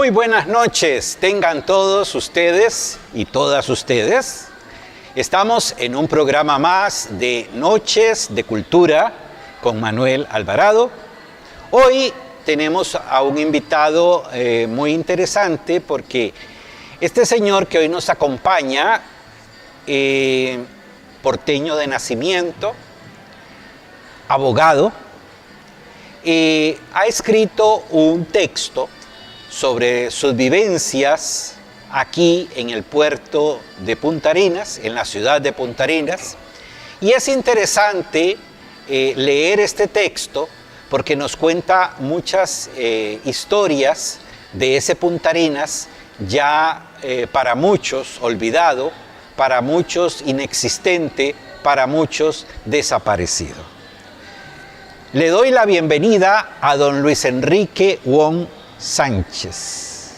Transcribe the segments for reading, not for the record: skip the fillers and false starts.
Muy buenas noches, tengan todos ustedes y todas ustedes. Estamos en un programa más de Noches de Cultura con Manuel Alvarado. Hoy tenemos a un invitado muy interesante porque este señor que hoy nos acompaña, porteño de nacimiento, abogado, ha escrito un texto sobre sus vivencias aquí en el puerto de Punta Arenas, en la ciudad de Punta Arenas. Y es interesante leer este texto porque nos cuenta muchas historias de ese Punta Arenas ya para muchos olvidado, para muchos inexistente, para muchos desaparecido. Le doy la bienvenida a don Luis Enrique Wong Sánchez.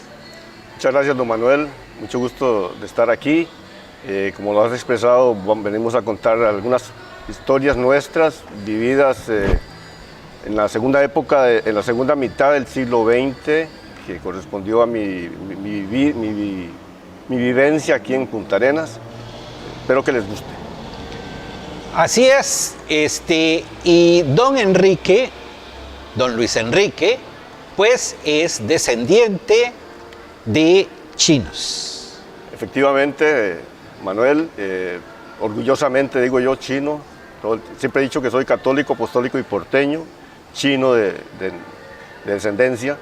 Muchas gracias, don Manuel. Mucho gusto de estar aquí. Como lo has expresado, venimos a contar algunas historias nuestras vividas en la segunda época, en la segunda mitad del siglo XX, que correspondió a mi vivencia aquí en Punta Arenas. Espero que les guste. Así es, y don Luis Enrique, pues es descendiente de chinos. Efectivamente, Manuel, orgullosamente digo yo chino. Siempre he dicho que soy católico, apostólico y porteño, chino de descendencia.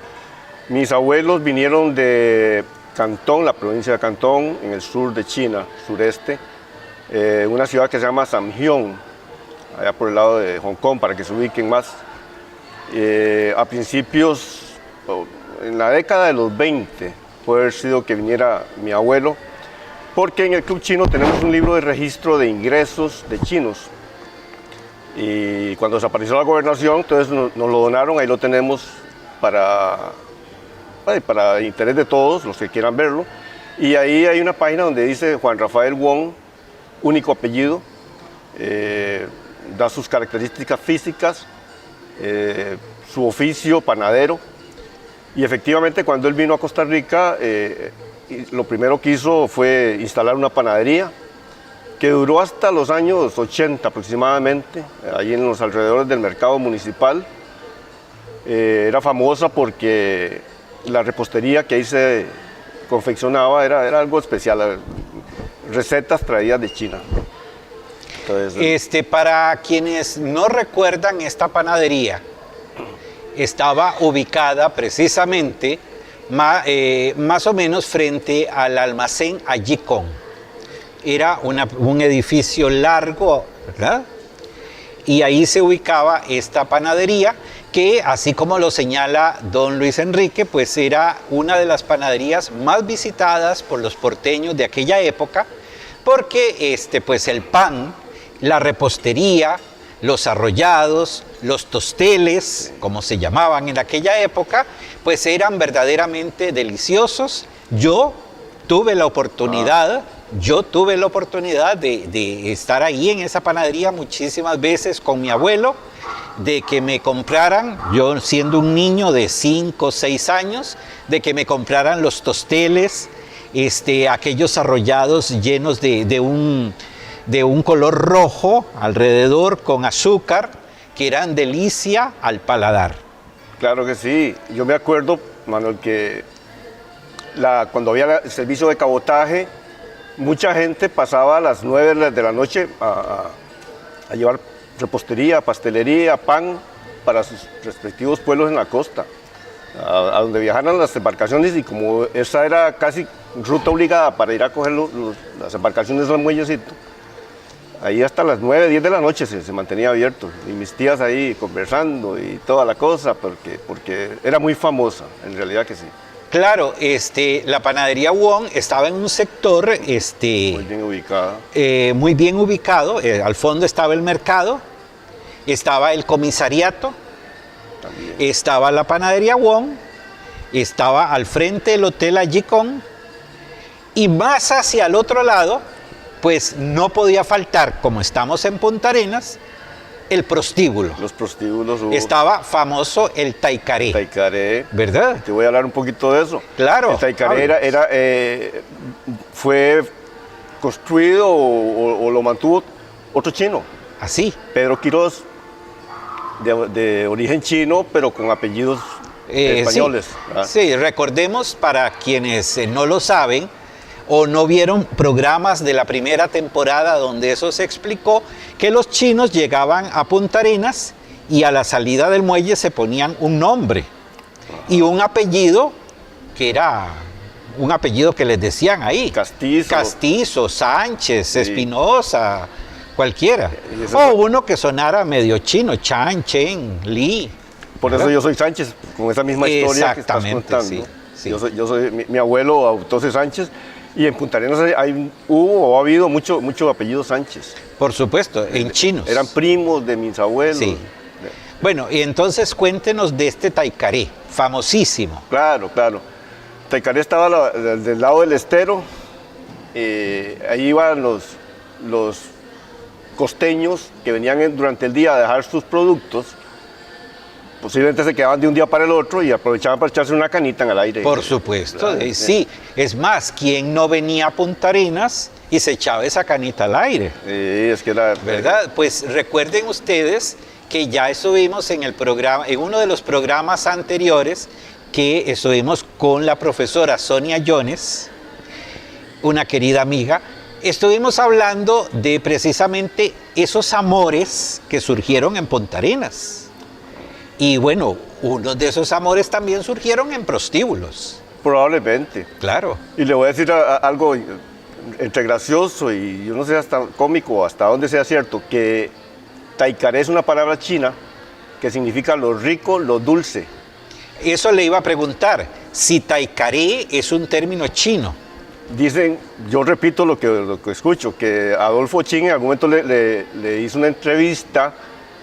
Mis abuelos vinieron de Cantón, la provincia de Cantón, en el sur de China, sureste, una ciudad que se llama Samgyong, allá por el lado de Hong Kong, para que se ubiquen más. A principios, en la década de los 20, puede haber sido que viniera mi abuelo, porque en el Club Chino tenemos un libro de registro de ingresos de chinos. Y cuando desapareció la gobernación, entonces nos lo donaron, ahí lo tenemos para interés de todos, los que quieran verlo. Y ahí hay una página donde dice Juan Rafael Wong, único apellido, da sus características físicas, su oficio, panadero. Y efectivamente, cuando él vino a Costa Rica, lo primero que hizo fue instalar una panadería que duró hasta los años 80 aproximadamente, ahí en los alrededores del mercado municipal. Era famosa porque la repostería que ahí se confeccionaba era algo especial, recetas traídas de China. Entonces, para quienes no recuerdan, esta panadería estaba ubicada precisamente más o menos frente al almacén Ayicón. Era un edificio largo, ¿verdad? Y ahí se ubicaba esta panadería que, así como lo señala don Luis Enrique, pues era una de las panaderías más visitadas por los porteños de aquella época, porque pues el pan, la repostería, los arrollados, los tosteles, como se llamaban en aquella época, pues eran verdaderamente deliciosos. Yo tuve la oportunidad de estar ahí en esa panadería muchísimas veces con mi abuelo, de que me compraran, yo siendo un niño de 5 o 6 años, de que me compraran los tosteles, aquellos arrollados llenos de un color rojo alrededor con azúcar, que eran delicia al paladar. Claro que sí. Yo me acuerdo, Manuel, que cuando había el servicio de cabotaje, mucha gente pasaba a las 9 de la noche a llevar repostería, pastelería, pan para sus respectivos pueblos en la costa, a donde viajaran las embarcaciones, y como esa era casi ruta obligada para ir a coger las embarcaciones del muellecito, ahí hasta las 9, 10 de la noche se mantenía abierto, y mis tías ahí conversando y toda la cosa, porque era muy famosa, en realidad que sí. Claro, la panadería Wong estaba en un sector muy bien ubicada. Muy bien ubicado. Al fondo estaba el mercado, estaba el comisariato, también estaba la panadería Wong, estaba al frente el hotel Ayicón, y más hacia el otro lado, pues no podía faltar, como estamos en Punta Arenas, el prostíbulo. Los prostíbulos. Estaba famoso el taicaré. Taicaré. ¿Verdad? Te voy a hablar un poquito de eso. Claro. El taicaré fue construido o lo mantuvo otro chino. Así. Pedro Quirós, de origen chino, pero con apellidos españoles. Sí, recordemos para quienes no lo saben o no vieron programas de la primera temporada donde eso se explicó, que los chinos llegaban a Punta Arenas y a la salida del muelle se ponían un nombre y un apellido que era un apellido que les decían ahí. Castizo, Sánchez, sí. Espinosa, cualquiera. O uno que sonara medio chino, Chan, Chen, Li. Por eso yo soy Sánchez, con esa misma historia que estás contando. Sí, sí. Yo soy mi abuelo Autose Sánchez, y en Punta Arenas hubo o ha habido mucho apellido Sánchez. Por supuesto, en chinos. Eran primos de mis abuelos. Sí. Bueno, y entonces cuéntenos de este taicaré, famosísimo. Claro. Taicaré estaba del lado del estero, ahí iban los costeños que venían durante el día a dejar sus productos. Posiblemente se quedaban de un día para el otro y aprovechaban para echarse una canita en el aire. Por supuesto, sí. Es más, ¿quién no venía a Punta Arenas y se echaba esa canita al aire? Sí, es que era... ¿Verdad? Pues recuerden ustedes que ya estuvimos en uno de los programas anteriores que estuvimos con la profesora Sonia Jones, una querida amiga. Estuvimos hablando de precisamente esos amores que surgieron en Punta Arenas. Y bueno, uno de esos amores también surgieron en prostíbulos. Probablemente. Claro. Y le voy a decir algo entre gracioso y yo no sé hasta cómico, hasta dónde sea cierto, que taicaré es una palabra china que significa lo rico, lo dulce. Eso le iba a preguntar, si taicaré es un término chino. Dicen, yo repito lo que escucho, que Adolfo Chin en algún momento le hizo una entrevista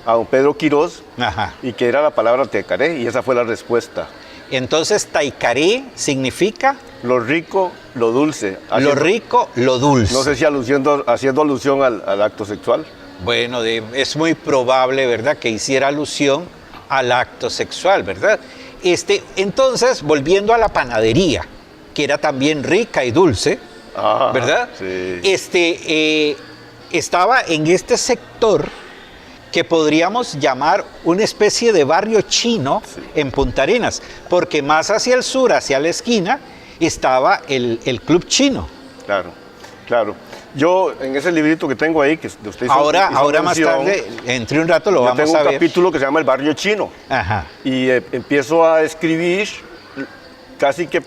a don Pedro Quirós. Ajá. Y que era la palabra taicaré, y esa fue la respuesta. Entonces, taicaré significa... Lo rico, lo dulce. Lo rico, lo dulce. No sé si haciendo alusión al acto sexual. Bueno, es muy probable, ¿verdad?, que hiciera alusión al acto sexual, ¿verdad? Entonces, volviendo a la panadería, que era también rica y dulce, ¿verdad? Sí. Estaba en este sector que podríamos llamar una especie de barrio chino, sí, en Punta Arenas, porque más hacia el sur, hacia la esquina, estaba el club chino. Claro. Yo, en ese librito que tengo ahí, que usted hizo, ahora más tarde, entre un rato lo vamos a ver. Tengo un capítulo que se llama El Barrio Chino. Ajá. Y empiezo a escribir casi que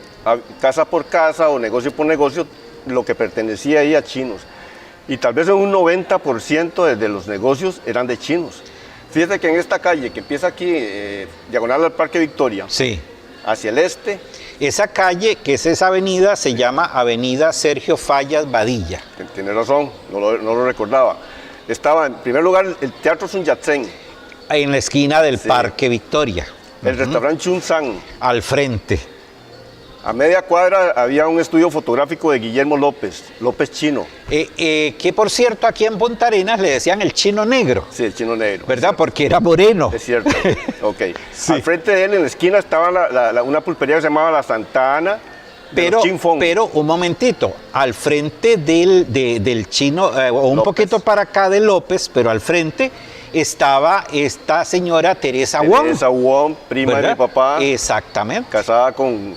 casa por casa o negocio por negocio lo que pertenecía ahí a chinos. Y tal vez en un 90% de los negocios eran de chinos. Fíjate que en esta calle que empieza aquí, diagonal al Parque Victoria, sí, hacia el este. Esa calle, que es esa avenida, se llama Avenida Sergio Fallas Badilla. Tiene razón, no lo recordaba. Estaba en primer lugar el Teatro Sun Yat-sen. En la esquina del Parque Victoria. El restaurante Chun San. Al frente. A media cuadra había un estudio fotográfico de Guillermo López Chino. Que por cierto, aquí en Punta Arenas le decían el chino negro. Sí, el chino negro. ¿Verdad? Porque era moreno. Es cierto, ok. Sí. Al frente de él, en la esquina, estaba una pulpería que se llamaba La Santa Ana. Pero un momentito, al frente del chino, o un poquito para acá de López, pero al frente estaba esta señora Teresa Wong. Teresa Wong, prima, ¿verdad?, de mi papá. Exactamente. Casada con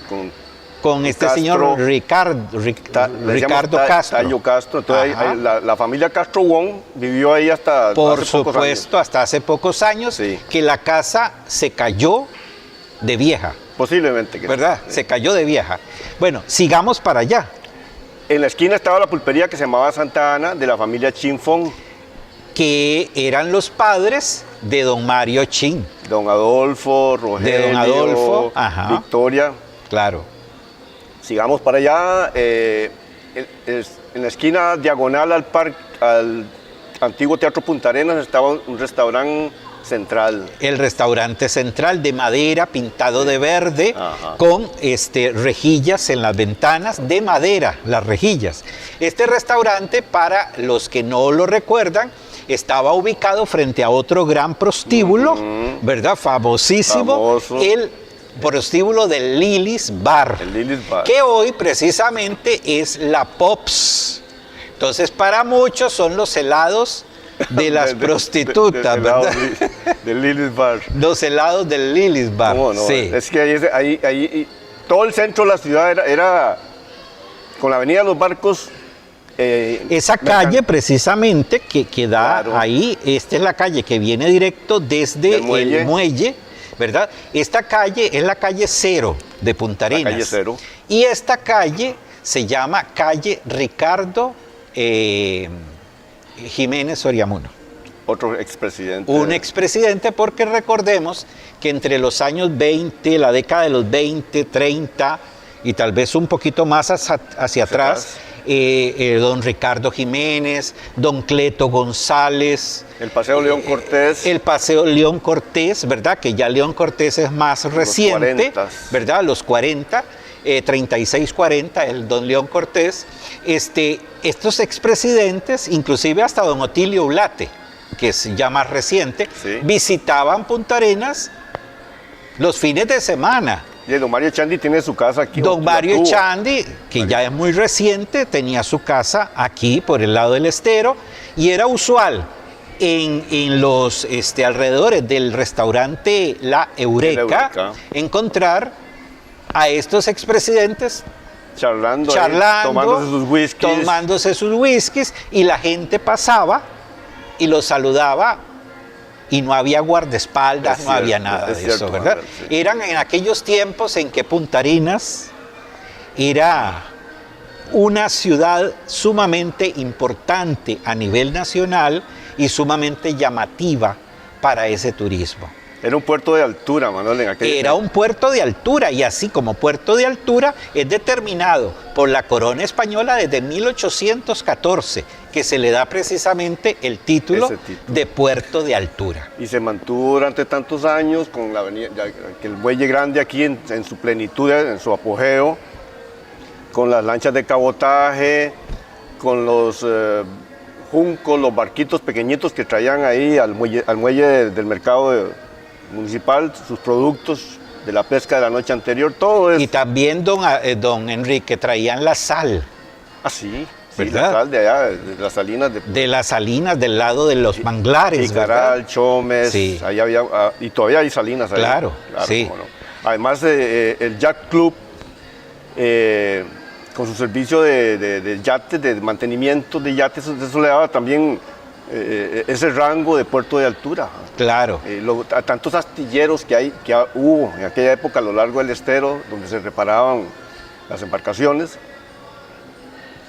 este Castro, señor Ricardo Castro. Tallo Castro. Entonces, la familia Castro Wong vivió ahí hasta Por supuesto, hasta hace pocos años, sí, que la casa se cayó de vieja. Posiblemente. ¿Verdad? Sí. Se cayó de vieja. Bueno, sigamos para allá. En la esquina estaba la pulpería que se llamaba Santa Ana, de la familia Chin Fong. Que eran los padres de don Mario Chin. Don Adolfo, Rogelio, de don Adolfo, Victoria. Claro. Sigamos para allá, en la esquina diagonal al antiguo Teatro Punta Arenas estaba un restaurante central. El restaurante central de madera, pintado de verde, con rejillas en las ventanas, de madera, las rejillas. Este restaurante, para los que no lo recuerdan, estaba ubicado frente a otro gran prostíbulo, ¿verdad? Famosísimo, Famoso. el prostíbulo del Lily's Bar, El Lily's Bar. que hoy precisamente es la Pops. Entonces, para muchos son los helados de las prostitutas, ¿verdad? Del Lily's Bar. Los helados del Lily's Bar. ¿Cómo no? Sí. Es que ahí todo el centro de la ciudad era con la avenida de los barcos. Esa calle precisamente que da Claro. ahí, esta es la calle que viene directo desde Del el muelle, ¿verdad? Esta calle es la calle Cero de Punta Arenas. calle Cero. Y esta calle se llama calle Ricardo Jiménez Soriamuno. Otro expresidente. Un expresidente, porque recordemos que entre los años 20, la década de los 20, 30 y tal vez un poquito más hacia atrás, don Ricardo Jiménez, don Cleto González. El Paseo León Cortés. El Paseo León Cortés, ¿verdad? Que ya León Cortés es más reciente, 40s. ¿verdad? Los 40, 36-40, el don León Cortés. Estos expresidentes, inclusive hasta don Otilio Ulate, que es ya más reciente, Sí. visitaban Punta Arenas los fines de semana. Y don Mario Chandy tiene su casa aquí. Don la Mario tuvo. Chandy, que ya es muy reciente, tenía su casa aquí por el lado del estero y era usual en los alrededores del restaurante La Eureka, Eureka. encontrar a estos expresidentes Charlando, charlando, tomándose sus whiskies. y la gente pasaba y los saludaba y no había guardaespaldas, Es no había cierto, nada es de cierto, eso, ¿verdad? Manuel, sí. Eran en aquellos tiempos en que Punta Arenas era una ciudad sumamente importante a nivel nacional y sumamente llamativa para ese turismo. Era un puerto de altura, Manuel, en aquel Era un puerto de altura y así como puerto de altura es determinado por la corona española desde 1814, que se le da precisamente el título, Ese título. de puerto de altura. Y se mantuvo durante tantos años con la avenida, que el muelle grande aquí en su plenitud, en su apogeo, con las lanchas de cabotaje, con los juncos, los barquitos pequeñitos que traían ahí al muelle del mercado municipal, sus productos de la pesca de la noche anterior, todo eso. Y también don Enrique traían la sal Sí, ¿verdad? la sal de allá, de las salinas de las salinas del lado de los manglares, ¿verdad? Jicaral, Chomes, Sí. ahí había, y todavía hay salinas ahí. Claro, sí. cómo no. Además, el Yacht Club, con su servicio de yates, de mantenimiento de yates, eso le daba también ese rango de puerto de altura. Claro. A tantos astilleros que hubo en aquella época a lo largo del estero, donde se reparaban las embarcaciones,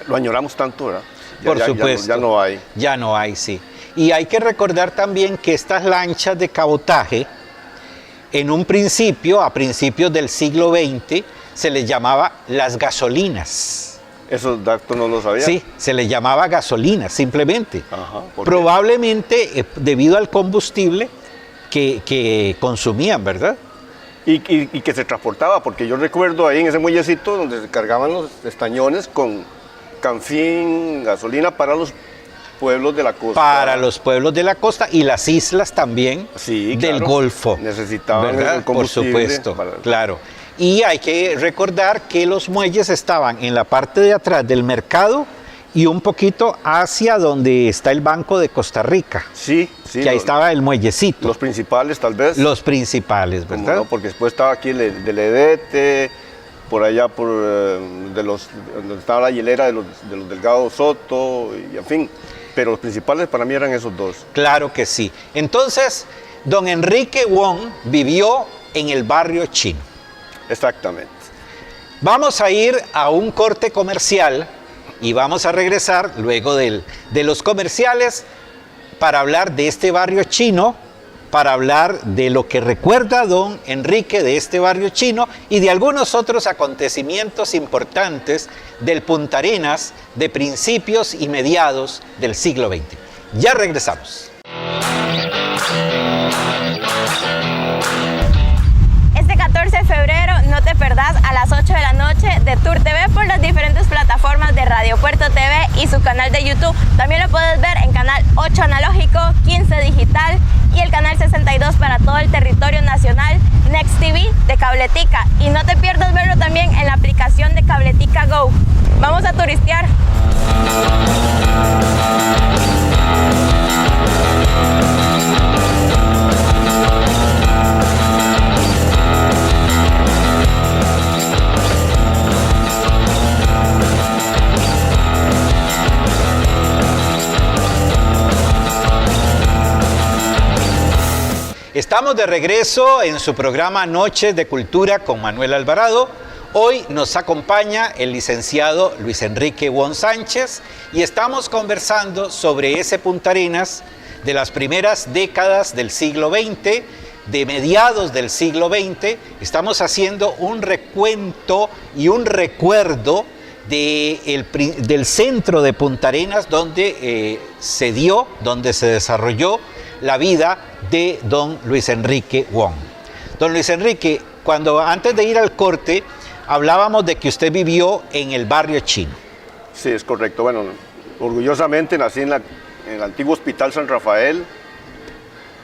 lo añoramos tanto, ¿verdad? Por supuesto. Ya no hay. Ya no hay, sí. Y hay que recordar también que estas lanchas de cabotaje, en un principio, a principios del siglo XX, se les llamaba las gasolinas. Esos datos no los sabía. Sí, se les llamaba gasolina, simplemente. Ajá, ¿por qué? Probablemente debido al combustible que consumían, ¿verdad? Y que se transportaba, porque yo recuerdo ahí en ese muellecito donde se cargaban los estañones con canfín, gasolina para los pueblos de la costa. Para los pueblos de la costa y las islas también Sí, del claro. Golfo. Necesitaban ¿verdad? el combustible Por supuesto, para- claro. Y hay que recordar que los muelles estaban en la parte de atrás del mercado y un poquito hacia donde está el Banco de Costa Rica, Sí, sí. que ahí estaba el muellecito. Los principales, tal vez. Los principales, ¿Cómo ¿verdad? no? Porque después estaba aquí el del Edete, por allá donde estaba la hielera de los Delgado Soto, y en fin. Pero los principales para mí eran esos dos. Claro que sí. Entonces, don Enrique Wong vivió en el barrio chino. Exactamente. Vamos a ir a un corte comercial y vamos a regresar luego de los comerciales para hablar de este barrio chino, para hablar de lo que recuerda don Enrique de este barrio chino y de algunos otros acontecimientos importantes del Punta Arenas de principios y mediados del siglo XX. Ya regresamos. Este 14 de febrero no te perdás perdás a las 8 de la noche de Tour TV por las diferentes plataformas de Radio Puerto TV y su canal de YouTube. También lo puedes ver en canal 8 analógico, 15 digital y el canal 62 para todo el territorio nacional, Next TV de Cabletica. Y no te pierdas verlo también en la aplicación de Cabletica Go. Vamos a turistear. Estamos de regreso en su programa Noches de Cultura con Manuel Alvarado. Hoy nos acompaña el licenciado Luis Enrique Wong Sánchez y estamos conversando sobre ese Punta Arenas de las primeras décadas del siglo XX, de mediados del siglo XX. Estamos haciendo un recuento y un recuerdo del centro de Punta Arenas donde donde se desarrolló la vida de don Luis Enrique Wong. Don Luis Enrique, antes de ir al corte, hablábamos de que usted vivió en el barrio chino. Sí, es correcto. Bueno, orgullosamente nací en el antiguo Hospital San Rafael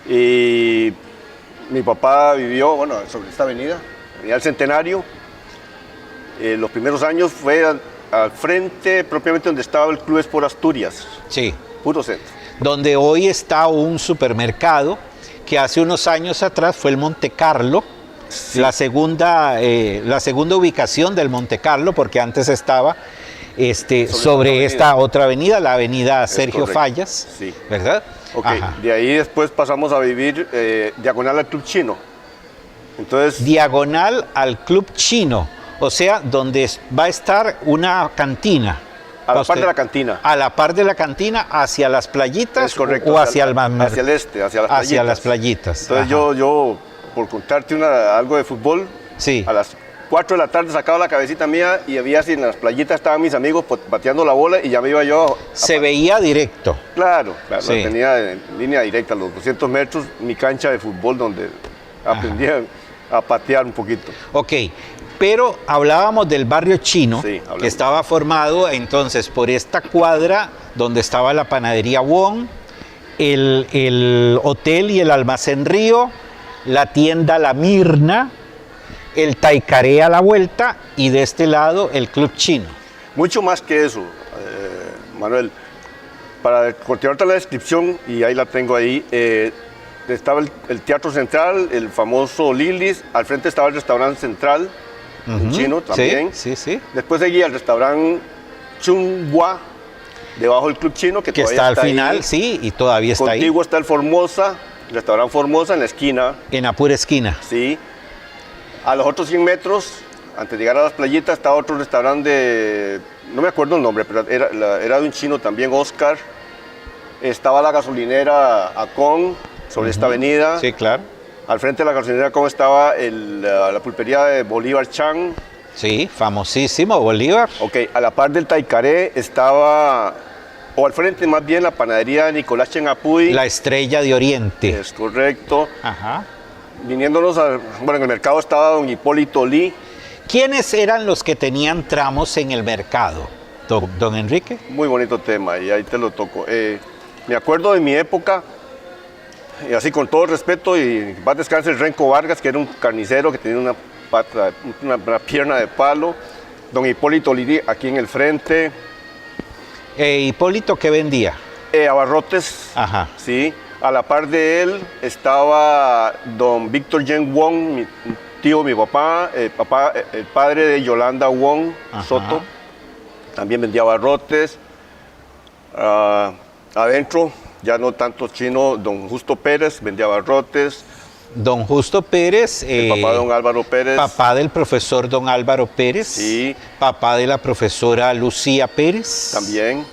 y mi papá vivió, sobre esta avenida del Centenario. Los primeros años fue al frente, propiamente donde estaba el Club Sport Asturias. Sí. Puro centro. Donde hoy está un supermercado que hace unos años atrás fue el Monte Carlo, sí. la segunda ubicación del Monte Carlo, porque antes estaba sobre esta otra avenida, la avenida Sergio Fallas, sí. ¿Verdad? Ok, de ahí después pasamos a vivir diagonal al Club Chino. Entonces, diagonal al Club Chino, o sea, donde va a estar una cantina. A la par de la cantina. A la par de la cantina, hacia las playitas. Es correcto, o hacia el este, hacia las playitas. Hacia las playitas. Entonces yo, por contarte algo de fútbol, sí. A las 4 de la tarde sacaba la cabecita mía y había así en las playitas estaban mis amigos pateando la bola y ya me iba yo. Se veía directo. Claro, sí. Tenía en línea directa, los 200 metros, mi cancha de fútbol donde aprendí a patear un poquito. Ok. Pero hablábamos del barrio chino, sí, que estaba formado entonces por esta cuadra donde estaba la panadería Wong, el hotel y el almacén Río, la tienda La Mirna, el Taicaré a la vuelta y de este lado el Club Chino. Mucho más que eso, Manuel. Para continuar la descripción, y ahí la tengo ahí, estaba el Teatro Central, el famoso Lilis, al frente estaba el restaurante Central, chino también. Sí, sí. Después seguía el restaurante Chunghua, debajo del Club Chino, que todavía está al final, ahí. Sí, y todavía está ahí. Contigo está el Formosa, el restaurante Formosa en la esquina. En la pura esquina. Sí. A los otros 100 metros, antes de llegar a las playitas, estaba otro restaurante no me acuerdo el nombre, pero era de un chino también, Oscar. Estaba la gasolinera Acon, sobre esta avenida. Sí, claro. Al frente de la gasolinera Acon estaba la pulpería de Bolívar Chang. Sí, famosísimo Bolívar. Ok, a la par del Taicaré estaba, o al frente más bien, la panadería de Nicolás Chenapuy. La Estrella de Oriente. Es correcto. Ajá. Viniéndonos bueno, en el mercado estaba don Hipólito Lee. ¿Quiénes eran los que tenían tramos en el mercado, don Enrique? Muy bonito tema, y ahí te lo toco. Me acuerdo de mi época, y así con todo respeto, y va a descansar el Renco Vargas, que era un carnicero que tenía una pierna de palo. Don Hipólito Lee aquí en el frente. ¿Hipólito qué vendía? Abarrotes. Ajá. Sí. A la par de él estaba don Víctor Yen Wong, mi tío, mi papá, el padre de Yolanda Wong. Ajá. Soto. También vendía abarrotes. Adentro, ya no tanto chino, don Justo Pérez vendía abarrotes. Don Justo Pérez. El papá de don Álvaro Pérez. Papá del profesor don Álvaro Pérez. Sí. Papá de la profesora Lucía Pérez. También.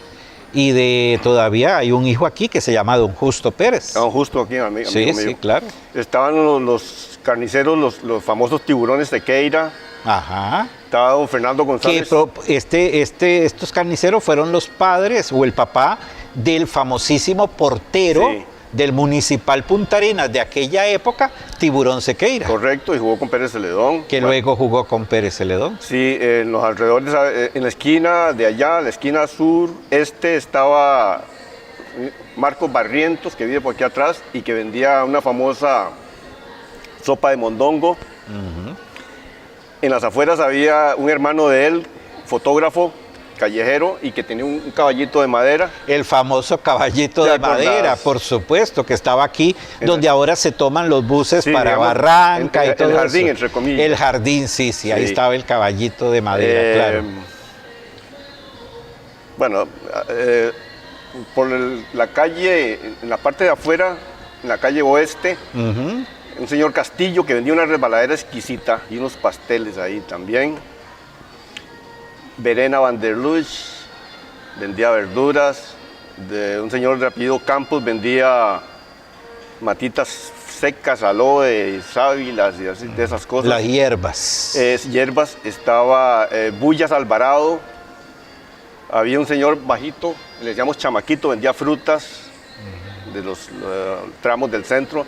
Y todavía hay un hijo aquí que se llama don Justo Pérez. Don Justo aquí, amigo mío. Sí, claro. Estaban los carniceros, los famosos tiburones de Queira. Ajá. Estaba don Fernando González. Estos carniceros fueron los padres o el papá del famosísimo portero del Municipal Punta Arenas de aquella época, Tiburón Sequeira, Correcto, y jugó con Pérez Celedón. que luego jugó con Pérez Celedón. Sí, en los alrededores, en la esquina de allá, la esquina sur-este, estaba Marcos Barrientos, que vive por aquí atrás, y que vendía una famosa sopa de mondongo. En las afueras había un hermano de él, fotógrafo, callejero, y que tenía un caballito de madera. El famoso caballito ¿Te de acordás? madera, por supuesto, que estaba aquí, En donde el- ahora se toman los buses Sí, para digamos, Barranca en- y todo el jardín, eso. entre comillas. El jardín, sí, ahí Sí. estaba el caballito de madera, claro. Bueno, por la calle, en la parte de afuera, en la calle oeste, Ujú. un señor Castillo que vendía una resbaladera exquisita y unos pasteles ahí también. Verena Van der Luch vendía verduras. De un señor de apellido Campos vendía matitas secas, aloe, sábilas y así, de esas cosas. Las hierbas. Hierbas, estaba Bullas Alvarado. Había un señor bajito, le decíamos chamaquito, vendía frutas de los tramos del centro.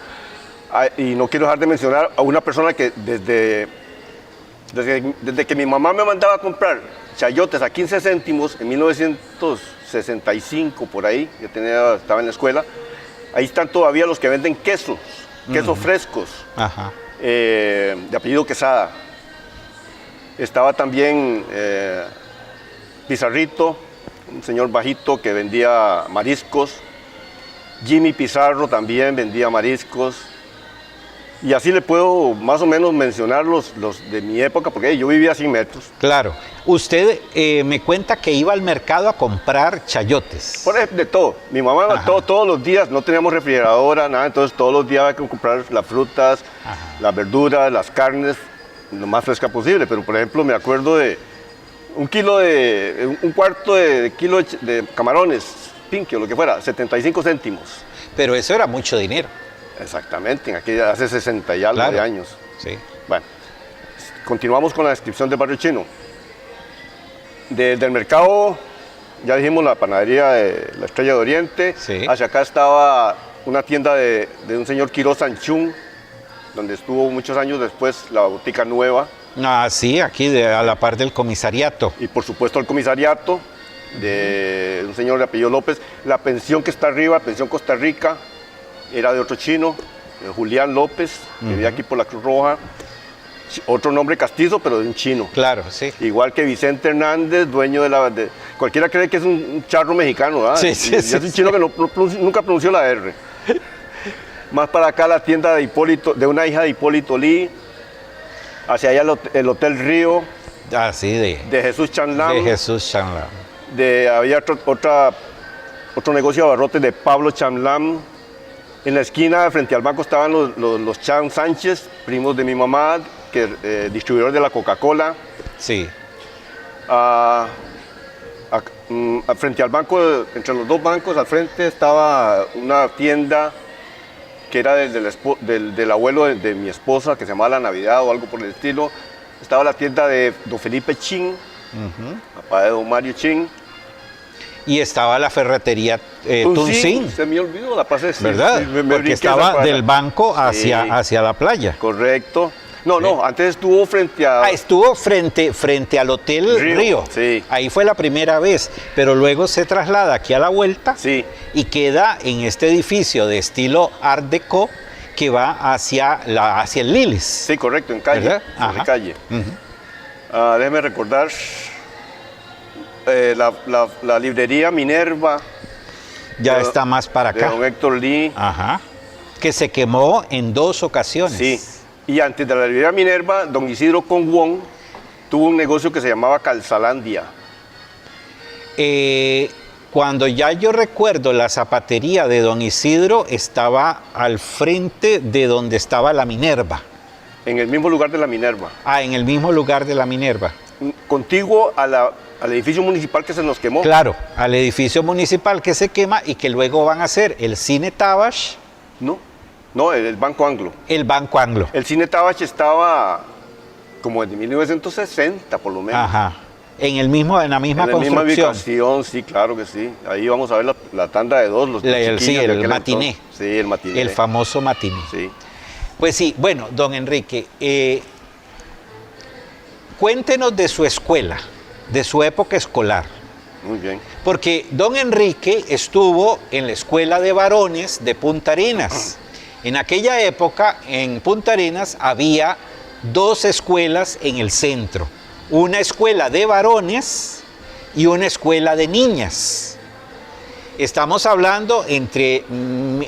Y no quiero dejar de mencionar a una persona que desde que mi mamá me mandaba a comprar chayotes a 15 céntimos en 1965, por ahí, yo estaba en la escuela, ahí están todavía los que venden quesos frescos, Ajá. de apellido Quesada. Estaba también Pizarrito, un señor bajito que vendía mariscos. Jimmy Pizarro también vendía mariscos. Y así le puedo más o menos mencionar los de mi época, porque yo vivía a 100 metros. Claro. Usted me cuenta que iba al mercado a comprar chayotes. Por ejemplo, de todo. Mi mamá Ajá. todos los días, no teníamos refrigeradora, nada, entonces todos los días había que comprar las frutas, Ajá. las verduras, las carnes, lo más fresca posible. Pero por ejemplo me acuerdo de un cuarto de kilo de camarones, pinque o lo que fuera, 75 céntimos. Pero eso era mucho dinero. Exactamente, en aquella, hace 60 y algo Claro. de años. Sí. Bueno, continuamos con la descripción del barrio chino. Del mercado, ya dijimos la panadería de la Estrella de Oriente. Sí. Hacia acá estaba una tienda de un señor Quiroz Sanchún, donde estuvo muchos años después la botica nueva. Ah, sí, aquí a la par del comisariato. Y por supuesto el comisariato de un señor de apellido López. La pensión que está arriba, pensión Costa Rica, era de otro chino, Julián López, que vivía aquí por la Cruz Roja. Otro nombre castizo, pero de un chino. Claro, sí. Igual que Vicente Hernández, dueño de cualquiera cree que es un charro mexicano, ¿verdad? Sí, sí, Y sí, es un sí. chino que nunca pronunció la R. Más para acá la tienda de una hija de Hipólito Lee. Hacia allá el Hotel Río, Ah, sí, de Jesús Chanlán. de Jesús Chanlán. Había otro negocio de abarrotes de Pablo Chanlán. En la esquina, frente al banco, estaban los Chan Sánchez, primos de mi mamá, distribuidor de la Coca-Cola. Sí. Frente al banco, entre los dos bancos, al frente estaba una tienda que era del abuelo de mi esposa, que se llamaba La Navidad o algo por el estilo. Estaba la tienda de don Felipe Chin, papá de don Mario Chin. Y estaba la ferretería Tuncín, Se me olvidó, la pasé. sí, ¿verdad? sí, me Porque brinqué esa estaba cuadra. del banco hacia, Sí. hacia la playa. Correcto. No, antes estuvo frente a... Ah, estuvo frente al Hotel Río. Sí. Ahí fue la primera vez, pero luego se traslada aquí a la vuelta Sí. y queda en este edificio de estilo Art Deco que va hacia el Lilis. Sí, correcto, en calle. ¿Verdad? Sobre Ajá. calle. Ujú. Déjeme recordar la librería Minerva. Ya de- está más para De acá. don Héctor Lee. Ajá. Que se quemó en 2 ocasiones. Sí. Y antes de la librería Minerva, don Isidro Conguón tuvo un negocio que se llamaba Calzalandia. Cuando ya yo recuerdo la zapatería de don Isidro, estaba al frente de donde estaba la Minerva. En el mismo lugar de la Minerva. Ah, en el mismo lugar de la Minerva. Contiguo al edificio municipal que se nos quemó. Claro, al edificio municipal que se quema y que luego van a hacer el Cine Tabash, No, el Banco Anglo. el Banco Anglo. El Cine Tabash estaba como desde 1960, por lo menos. Ajá. en la misma En la misma construcción. ubicación, sí, claro que sí. Ahí vamos a ver la tanda de dos, los Sí, chiquillos de el aquel matiné. entonces. Sí, el matiné. El famoso matiné. Sí. Pues sí, bueno, don Enrique, cuéntenos de su escuela, de su época escolar. Muy bien. Porque don Enrique estuvo en la escuela de varones de Punta Arenas. En aquella época, en Punta Arenas, había dos escuelas en el centro. Una escuela de varones y una escuela de niñas. Estamos hablando entre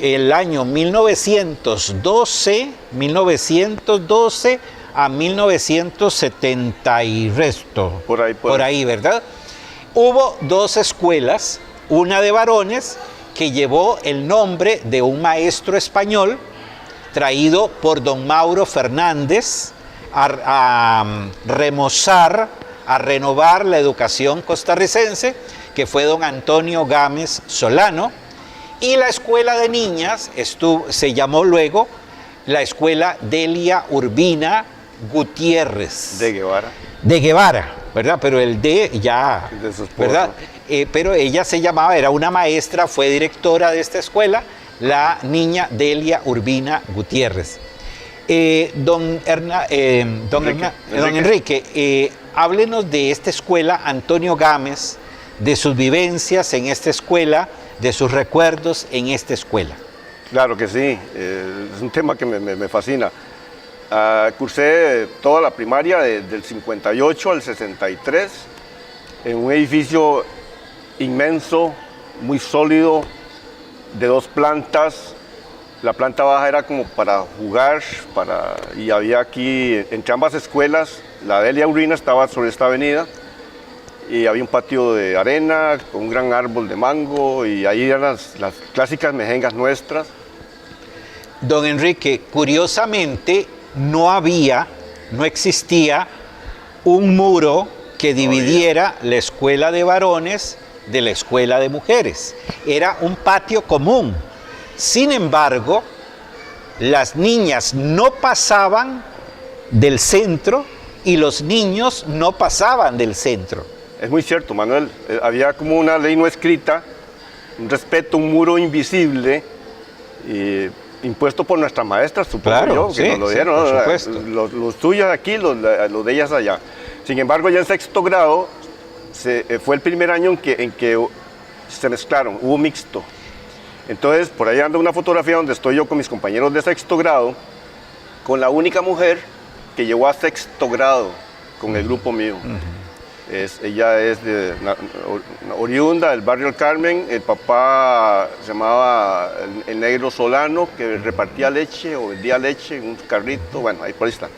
el año 1912 a 1970 y resto. Por ahí. ¿Verdad? Hubo dos escuelas, una de varones que llevó el nombre de un maestro español traído por don Mauro Fernández a remozar, a renovar la educación costarricense, que fue don Antonio Gámez Solano, y la escuela de niñas se llamó luego la escuela Delia Urbina Gutiérrez. De Guevara. De Guevara, ¿verdad? Pero el de ya, De su esposo. ¿verdad? Pero ella se llamaba, era una maestra, fue directora de esta escuela, la niña Delia Urbina Gutiérrez. Don Enrique, háblenos de esta escuela Antonio Gámez, de sus vivencias en esta escuela, de sus recuerdos en esta escuela. Claro que sí, es un tema que me fascina. Cursé toda la primaria del 58 al 63 en un edificio inmenso, muy sólido, de 2 plantas. La planta baja era como para jugar, y había aquí, entre ambas escuelas, la Delia Urbina estaba sobre esta avenida, y había un patio de arena con un gran árbol de mango, y ahí eran las clásicas mejengas nuestras. Don Enrique, curiosamente no existía un muro que dividiera la escuela de varones de la escuela de mujeres. Era un patio común. Sin embargo, las niñas no pasaban del centro y los niños no pasaban del centro. Es muy cierto, Manuel. Había como una ley no escrita, un respeto, un muro invisible, impuesto por nuestras maestras, supongo Claro, yo, que nos lo dieron. por ¿no? supuesto. Los tuyos aquí, los de ellas allá. Sin embargo, ya en sexto grado, fue el primer año en que se mezclaron, hubo mixto. Entonces, por ahí anda una fotografía donde estoy yo con mis compañeros de sexto grado, con la única mujer que llegó a sexto grado con el grupo mío. Ella es oriunda del barrio El Carmen. El papá se llamaba el Negro Solano, que repartía leche o vendía leche en un carrito. Bueno, ahí por ahí está.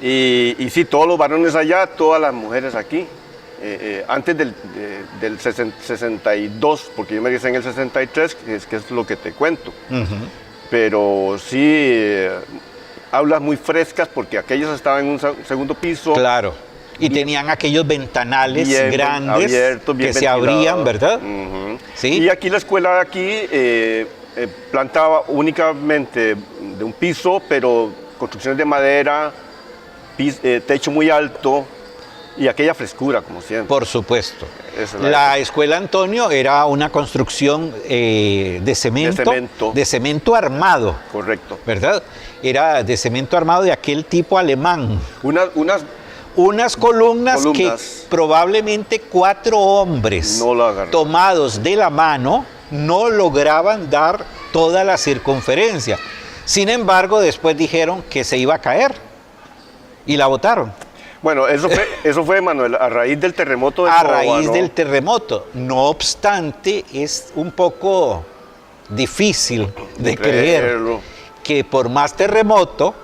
Y sí, todos los varones allá, todas las mujeres aquí. Antes del 62, porque yo me regresé en el 63, que es lo que te cuento. Pero sí, aulas muy frescas, porque aquellos estaban en un segundo piso. Claro. Y tenían aquellos ventanales bien grandes abiertos, bien que se abrían, ¿verdad? ¿Sí? Y aquí la escuela de aquí plantaba únicamente de un piso, pero construcciones de madera, techo muy alto y aquella frescura, como siempre. Por supuesto. Esa es La escuela Antonio era una construcción de cemento armado. Correcto. ¿Verdad? Era de cemento armado de aquel tipo alemán. Unas columnas que probablemente 4 hombres tomados de la mano no lograban dar toda la circunferencia. Sin embargo, después dijeron que se iba a caer y la botaron. Bueno, eso fue, Manuel, a raíz del terremoto de A Córdoba, raíz ¿no? del terremoto. No obstante, es un poco difícil de creer que por más terremoto,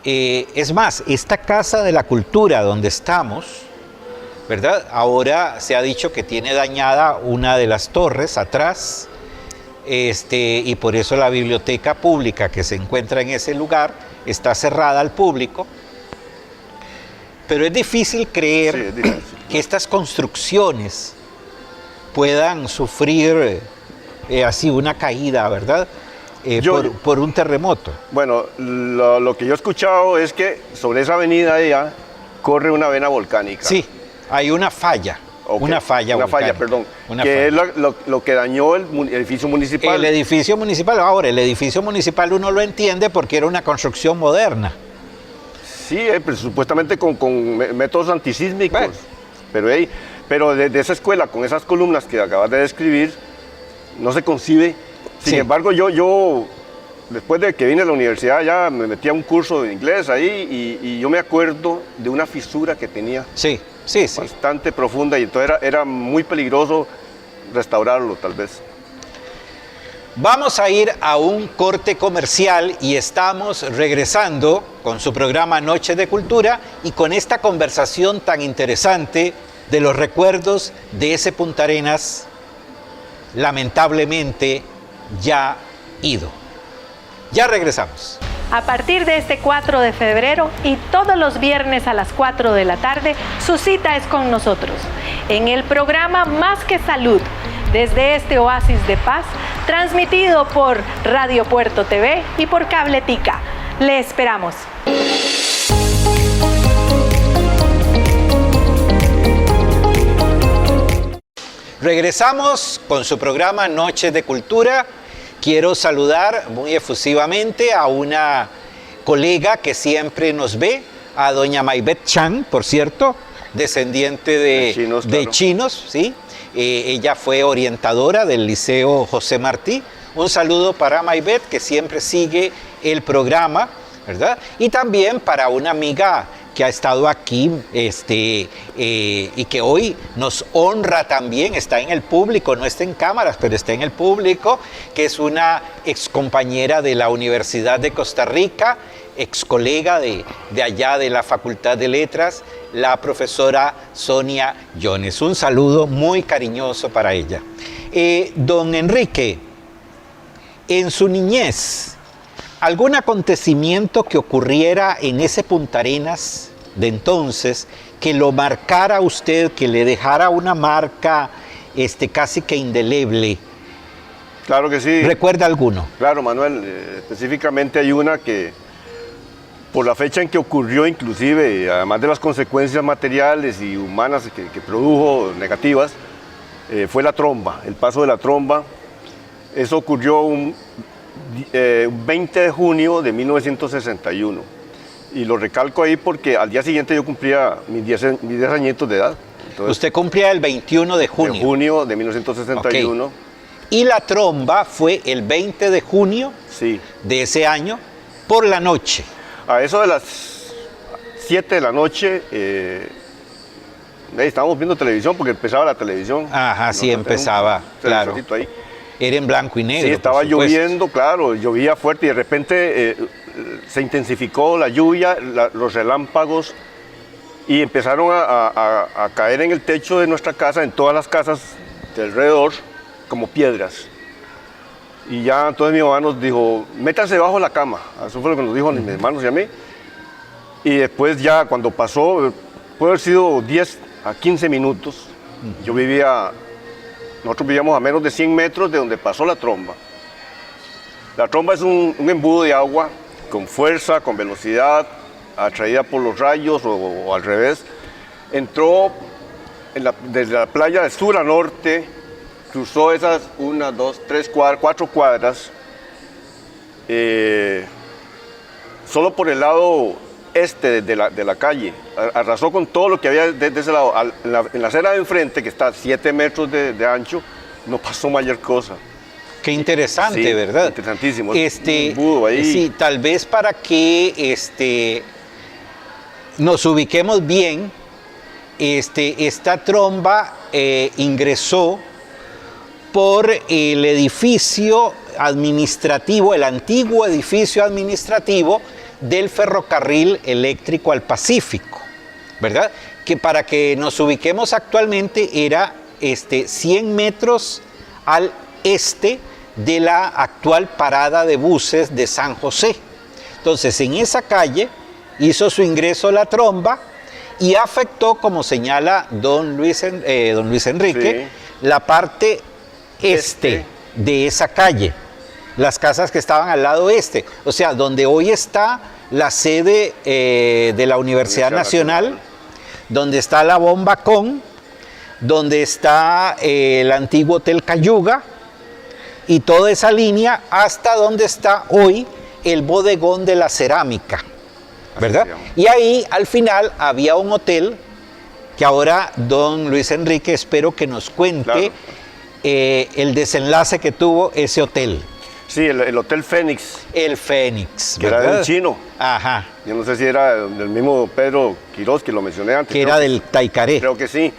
es más, esta Casa de la Cultura donde estamos, ¿verdad? Ahora se ha dicho que tiene dañada una de las torres atrás, y por eso la biblioteca pública que se encuentra en ese lugar está cerrada al público. Pero es difícil creer que estas construcciones puedan sufrir así una caída, ¿verdad? Por un terremoto. Bueno, lo que yo he escuchado es que sobre esa avenida allá corre una vena volcánica. Sí. Hay una falla. Okay. Una falla volcánica. Perdón. Una que falla. es lo que dañó el edificio municipal. El edificio municipal, ahora, el edificio municipal uno lo entiende porque era una construcción moderna. Sí, pero supuestamente con métodos antisísmicos. Bueno. Pero de esa escuela, con esas columnas que acabas de describir, no se concibe. Sin embargo, yo después de que vine a la universidad ya me metí a un curso de inglés ahí y yo me acuerdo de una fisura que tenía. Sí. Bastante profunda y entonces era muy peligroso restaurarlo tal vez. Vamos a ir a un corte comercial y estamos regresando con su programa Noches de Cultura y con esta conversación tan interesante de los recuerdos de ese Punta Arenas lamentablemente ya ido. Ya regresamos. A partir de este 4 de febrero y todos los viernes a las 4 de la tarde, su cita es con nosotros en el programa Más que Salud, desde este oasis de paz, transmitido por Radio Puerto TV y por Cabletica. Le esperamos. Regresamos con su programa Noches de Cultura. Quiero saludar muy efusivamente a una colega que siempre nos ve, a doña Maybeth Chan, por cierto, descendiente de chinos, ¿sí? Ella fue orientadora del Liceo José Martí. Un saludo para Maybeth, que siempre sigue el programa, ¿verdad? Y también para una amiga que ha estado aquí y que hoy nos honra también, está en el público, no está en cámaras, pero está en el público, que es una excompañera de la Universidad de Costa Rica, ex colega de allá de la Facultad de Letras, la profesora Sonia Jones. Un saludo muy cariñoso para ella. Don Enrique, en su niñez, ¿algún acontecimiento que ocurriera en ese Punta Arenas de entonces que lo marcara a usted, que le dejara una marca casi que indeleble? Claro que sí. ¿Recuerda alguno? Claro, Manuel. Específicamente hay una que, por la fecha en que ocurrió, inclusive, además de las consecuencias materiales y humanas que produjo negativas, fue la tromba, el paso de la tromba. Eso ocurrió un 20 de junio de 1961. Y lo recalco ahí porque al día siguiente yo cumplía mis 10 añitos de edad. Entonces, usted cumplía el 21 de junio. De junio de 1961. Okay. Y la tromba fue el 20 de junio de ese año, por la noche. A eso de las 7 de la noche, estábamos viendo televisión porque empezaba la televisión. Ajá, sí, empezaba, claro. Ahí. Era en blanco y negro. Sí, estaba lloviendo, claro, llovía fuerte y de repente se intensificó la lluvia, los relámpagos y empezaron a caer en el techo de nuestra casa, en todas las casas de alrededor, como piedras. Y ya entonces mi mamá nos dijo, métanse bajo la cama. Eso fue lo que nos dijo a mis hermanos y a mí. Y después ya cuando pasó, puede haber sido 10 a 15 minutos, nosotros vivíamos a menos de 100 metros de donde pasó la tromba. La tromba es un embudo de agua con fuerza, con velocidad, atraída por los rayos o al revés. Entró desde la playa de sur a norte, cruzó esas 1, 2, 3, 4 cuadras, solo por el lado este de la calle. Arrasó con todo lo que había de ese lado. En la acera de enfrente, que está a 7 metros de ancho, no pasó mayor cosa. Qué interesante, sí, ¿verdad? Interesantísimo. Un embudo ahí. Sí, tal vez para que nos ubiquemos bien, esta tromba ingresó por el edificio administrativo, el antiguo edificio administrativo del ferrocarril eléctrico al Pacífico, ¿verdad? Que para que nos ubiquemos actualmente era 100 metros al este de la actual parada de buses de San José. Entonces, en esa calle hizo su ingreso la tromba y afectó, como señala don Luis Enrique, sí, la parte este de esa calle, las casas que estaban al lado este, o sea, donde hoy está la sede de la Universidad Nacional, donde está la Bomba Con, donde está el antiguo Hotel Cayuga y toda esa línea hasta donde está hoy el bodegón de la cerámica, ¿verdad? Y ahí al final había un hotel que ahora don Luis Enrique espero que nos cuente el desenlace que tuvo ese hotel. Sí, el Hotel Fénix. El Fénix, que era del chino. Ajá. Yo no sé si era del mismo Pedro Quirós, que lo mencioné antes. Que era del Taicaré. Creo que sí.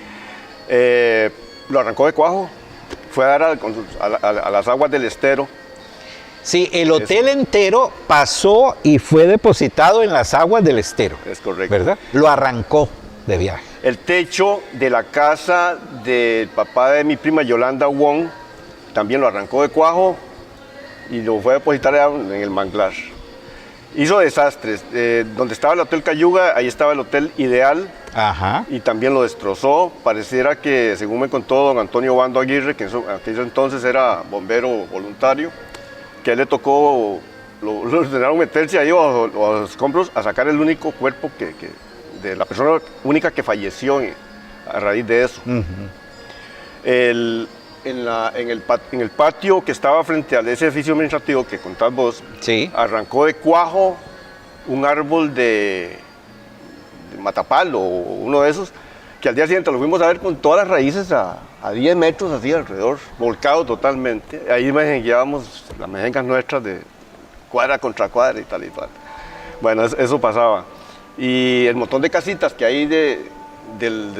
Lo arrancó de cuajo. Fue a dar a las aguas del estero. Sí, el hotel entero pasó y fue depositado en las aguas del estero. Es correcto. ¿Verdad? Lo arrancó de viaje. El techo de la casa del papá de mi prima Yolanda Wong también lo arrancó de cuajo y lo fue a depositar en el manglar. Hizo desastres. Donde estaba el Hotel Cayuga, ahí estaba el Hotel Ideal. Ajá. Y también lo destrozó. Pareciera que, según me contó don Antonio Bando Aguirre, que en aquel entonces era bombero voluntario, que a él le tocó, lo ordenaron meterse ahí bajo los escombros a sacar el único cuerpo de la persona única que falleció a raíz de eso. En el patio que estaba frente a ese edificio administrativo que contás vos, sí, arrancó de cuajo un árbol de matapalo o uno de esos, que al día siguiente lo fuimos a ver con todas las raíces a 10 metros así alrededor, volcado totalmente. Ahí llevábamos las mejengas nuestras de cuadra contra cuadra y tal y tal. Bueno, eso pasaba. Y el montón de casitas que hay de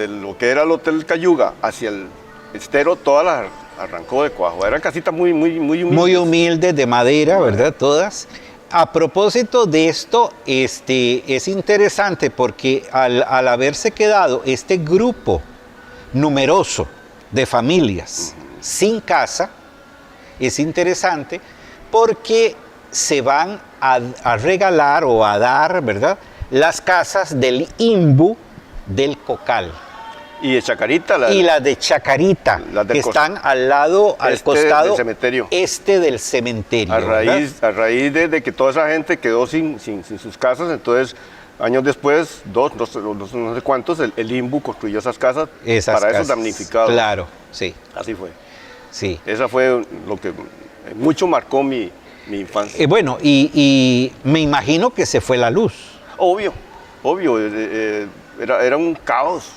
lo que era el Hotel Cayuga hacia el estero, todas las arrancó de cuajo. Eran casitas muy humildes. Muy humildes, de madera, ¿verdad? Todas. A propósito de esto, es interesante porque al haberse quedado este grupo numeroso de familias sin casa, es interesante porque se van a regalar o a dar, ¿verdad?, las casas del Imbu del Cocal. Y de Chacarita. Y las de Chacarita, que están al lado, al costado del cementerio. Este del cementerio. A raíz de que toda esa gente quedó sin sus casas, entonces años después, no sé cuántos, el IMBU construyó esas casas para esos damnificados. Claro, sí. Así fue. Sí. Esa fue lo que mucho marcó mi infancia. Bueno, y me imagino que se fue la luz. Obvio. Era un caos.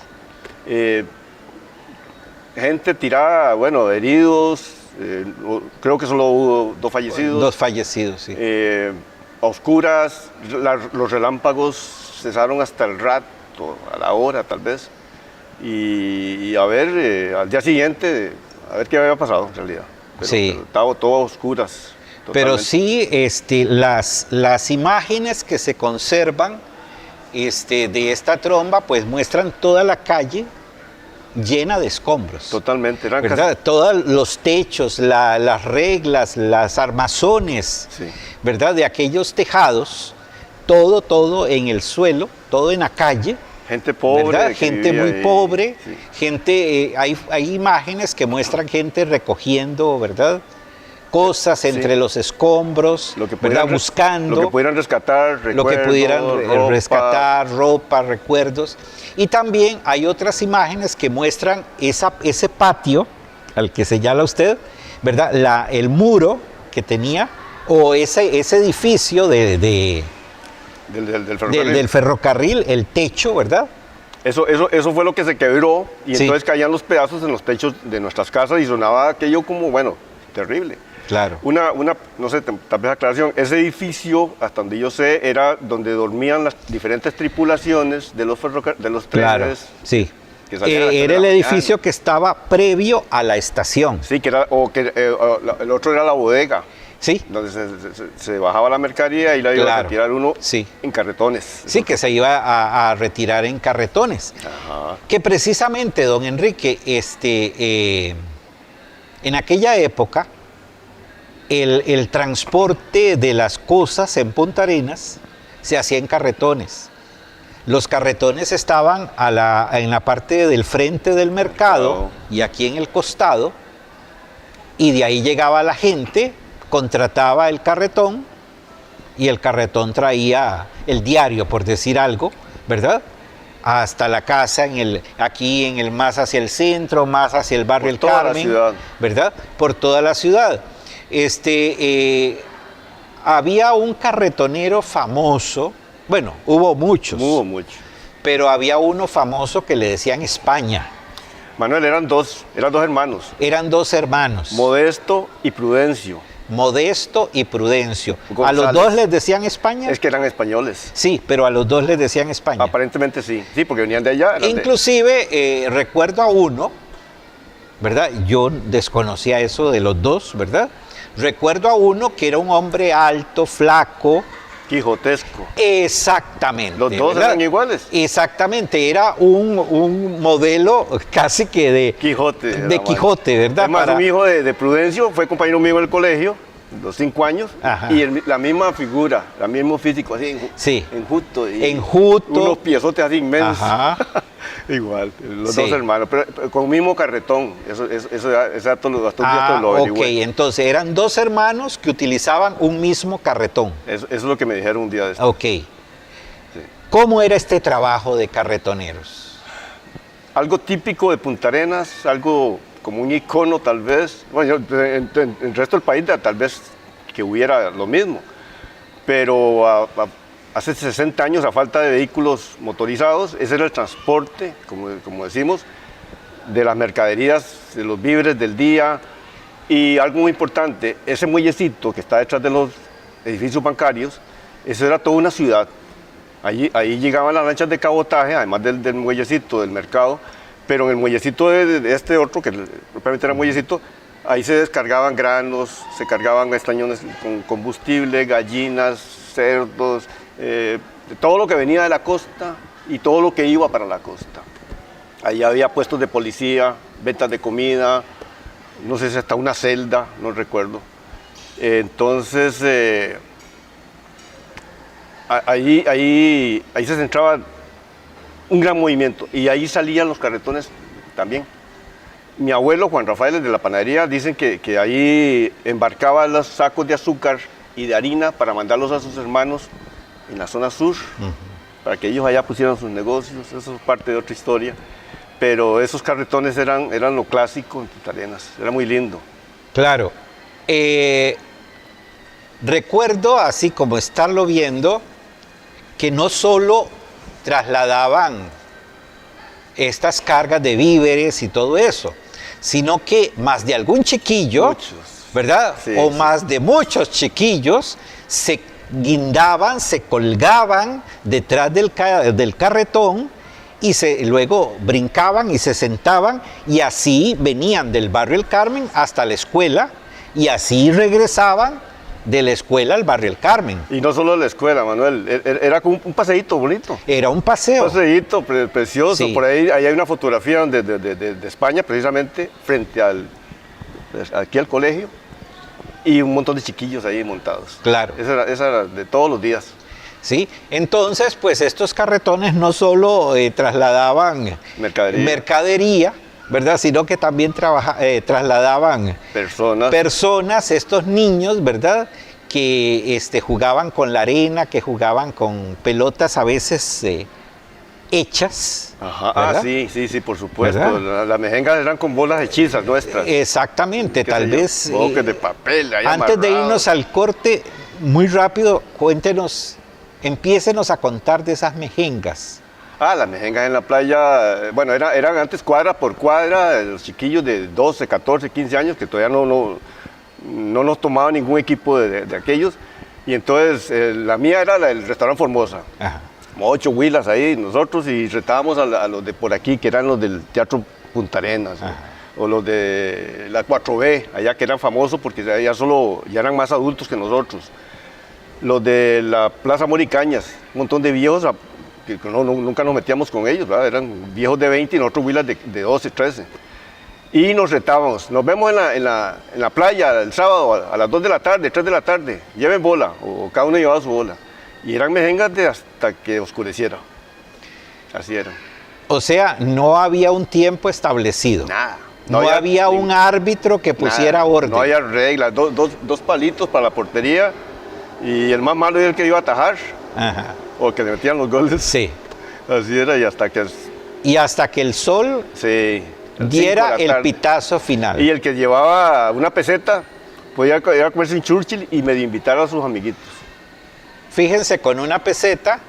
Gente tirada, bueno, heridos, creo que solo hubo 2 fallecidos. 2 fallecidos, sí. A oscuras, los relámpagos cesaron hasta el rato, a la hora tal vez. Y a ver, al día siguiente, a ver qué había pasado en realidad. Pero estaba todo a oscuras. Pero sí, las imágenes que se conservan de esta tromba, pues muestran toda la calle llena de escombros. Totalmente. ¿Verdad? Todos los techos, las reglas, las armazones, sí, ¿verdad?, de aquellos tejados, todo en el suelo, todo en la calle. Gente pobre. ¿Verdad? Gente muy pobre, sí. Gente, hay imágenes que muestran gente recogiendo, ¿verdad?, cosas entre los escombros, ¿verdad?, buscando. Lo que pudieran rescatar, recuerdos, lo que pudieran rescatar, ropa, recuerdos. Y también hay otras imágenes que muestran ese patio al que señala usted, ¿verdad?, el muro que tenía, o ese edificio del ferrocarril, el techo, ¿verdad? Eso fue lo que se quebró y sí, entonces caían los pedazos en los techos de nuestras casas y sonaba aquello como, bueno, terrible. Claro. No sé, tal vez aclaración, ese edificio, hasta donde yo sé, era donde dormían las diferentes tripulaciones de los trenes. Claro, sí. Era el edificio que estaba previo a la estación. Sí, el otro era la bodega. Sí. Donde se bajaba la mercadería y la iba a retirar uno en carretones. Sí, que se iba a retirar en carretones. Ajá. Que precisamente, don Enrique, en aquella época, el transporte de las cosas en Punta Arenas se hacía en carretones. Los carretones estaban en la parte del frente del mercado y aquí en el costado, y de ahí llegaba la gente, contrataba el carretón y el carretón traía el diario, por decir algo, ¿verdad? hasta la casa aquí en el más hacia el centro, más hacia el barrio El Por toda la Carmen, ciudad. ¿verdad? Por toda la ciudad. Había un carretonero famoso, bueno, hubo muchos, pero había uno famoso que le decían España. Manuel, eran dos hermanos. Eran dos hermanos. Modesto y Prudencio. Modesto y Prudencio. González. ¿A los dos les decían España? Es que eran españoles. Sí, pero a los dos les decían España. Aparentemente sí. Sí, porque venían de allá. Inclusive, recuerdo a uno, ¿verdad? Yo desconocía eso de los dos, ¿verdad? Recuerdo a uno que era un hombre alto, flaco. Quijotesco. Exactamente. Los dos ¿verdad? eran iguales. Exactamente, era un modelo casi que de Quijote. De Quijote, ¿verdad? Además, un hijo de Prudencio fue compañero mío en el colegio, los 5 años, Ajá. y la misma figura, el mismo físico, así, Sí. enjuto. Enjuto. Unos piezotes así inmensos. Ajá. Igual, los Sí. dos hermanos, pero con el mismo carretón. Eso hasta lo Ok, averigüé. entonces eran dos hermanos que utilizaban un mismo carretón. Eso es lo que me dijeron un día de esto. Ok. ¿Cómo era este trabajo de carretoneros? Algo típico de Punta Arenas, algo como un icono tal vez. Bueno, en el resto del país tal vez que hubiera lo mismo. Pero hace 60 años, a falta de vehículos motorizados, ese era el transporte, como decimos, de las mercaderías, de los víveres del día. Y algo muy importante, ese muellecito que está detrás de los edificios bancarios, eso era toda una ciudad. Ahí llegaban las lanchas de cabotaje, además del muellecito del mercado, pero en el muellecito de este otro, que propiamente era muellecito, ahí se descargaban granos, se cargaban estañones con combustible, gallinas, cerdos, todo lo que venía de la costa y todo lo que iba para la costa. Ahí había puestos de policía, ventas de comida, no sé si hasta una celda, no recuerdo. Entonces, ahí se centraba un gran movimiento y ahí salían los carretones también. Mi abuelo Juan Rafael de la panadería dicen que ahí embarcaba los sacos de azúcar y de harina para mandarlos a sus hermanos en la zona sur, para que ellos allá pusieran sus negocios. Eso es parte de otra historia, pero esos carretones eran lo clásico en Punta Arenas, era muy lindo. Claro. Recuerdo, así como estarlo viendo, que no solo trasladaban estas cargas de víveres y todo eso, sino que más de algún chiquillo, Muchos. ¿verdad? Sí, o sí. más de muchos chiquillos se guindaban, se colgaban detrás del carretón y luego brincaban y se sentaban y así venían del barrio El Carmen hasta la escuela y así regresaban de la escuela al barrio El Carmen. Y no solo la escuela, Manuel, era como un paseíto bonito. Era un paseo. Un paseíto precioso. Sí. Por ahí hay una fotografía de España, precisamente, frente aquí al colegio, y un montón de chiquillos ahí montados. Claro. Esa era de todos los días. ¿Sí? Entonces, pues estos carretones no solo trasladaban mercadería, ¿verdad? Sino que también trasladaban personas, estos niños, ¿verdad? Que jugaban con la arena, que jugaban con pelotas a veces hechas. Ajá. Sí, por supuesto. Las mejengas eran con bolas hechizas nuestras. Exactamente, tal vez. Bloques de papel. Ahí Antes de amarrados. irnos al corte, muy rápido, empiécenos a contar de esas mejengas. Las mejengas en la playa, bueno, eran antes cuadra por cuadra, los chiquillos de 12, 14, 15 años que todavía no nos tomaba ningún equipo de aquellos. Y entonces la mía era el restaurante Formosa. Ajá. Como 8 huilas ahí nosotros y retábamos a los de por aquí, que eran los del Teatro Punta Arenas, o los de la 4B, allá que eran famosos porque ya eran más adultos que nosotros. Los de la Plaza Moricañas, un montón de viejos que nunca nos metíamos con ellos, ¿verdad? Eran viejos de 20 y nosotros huilas de 12, 13. Y nos retábamos, nos vemos en la playa el sábado a las 2 de la tarde, 3 de la tarde, lleven bola, o cada uno llevaba su bola. Y eran mejengas hasta que oscureciera. Así eran. O sea, no había un tiempo establecido. Nada. No había un árbitro que pusiera orden. No había reglas, dos palitos para la portería y el más malo era el que iba a atajar. Ajá. O que le metían los goles. Sí. Así era, Y hasta que el sol sí, diera el tarde. pitazo final. Y el que llevaba una peseta podía ir a comerse un Churchill y medio invitar a sus amiguitos. Fíjense, con una peseta,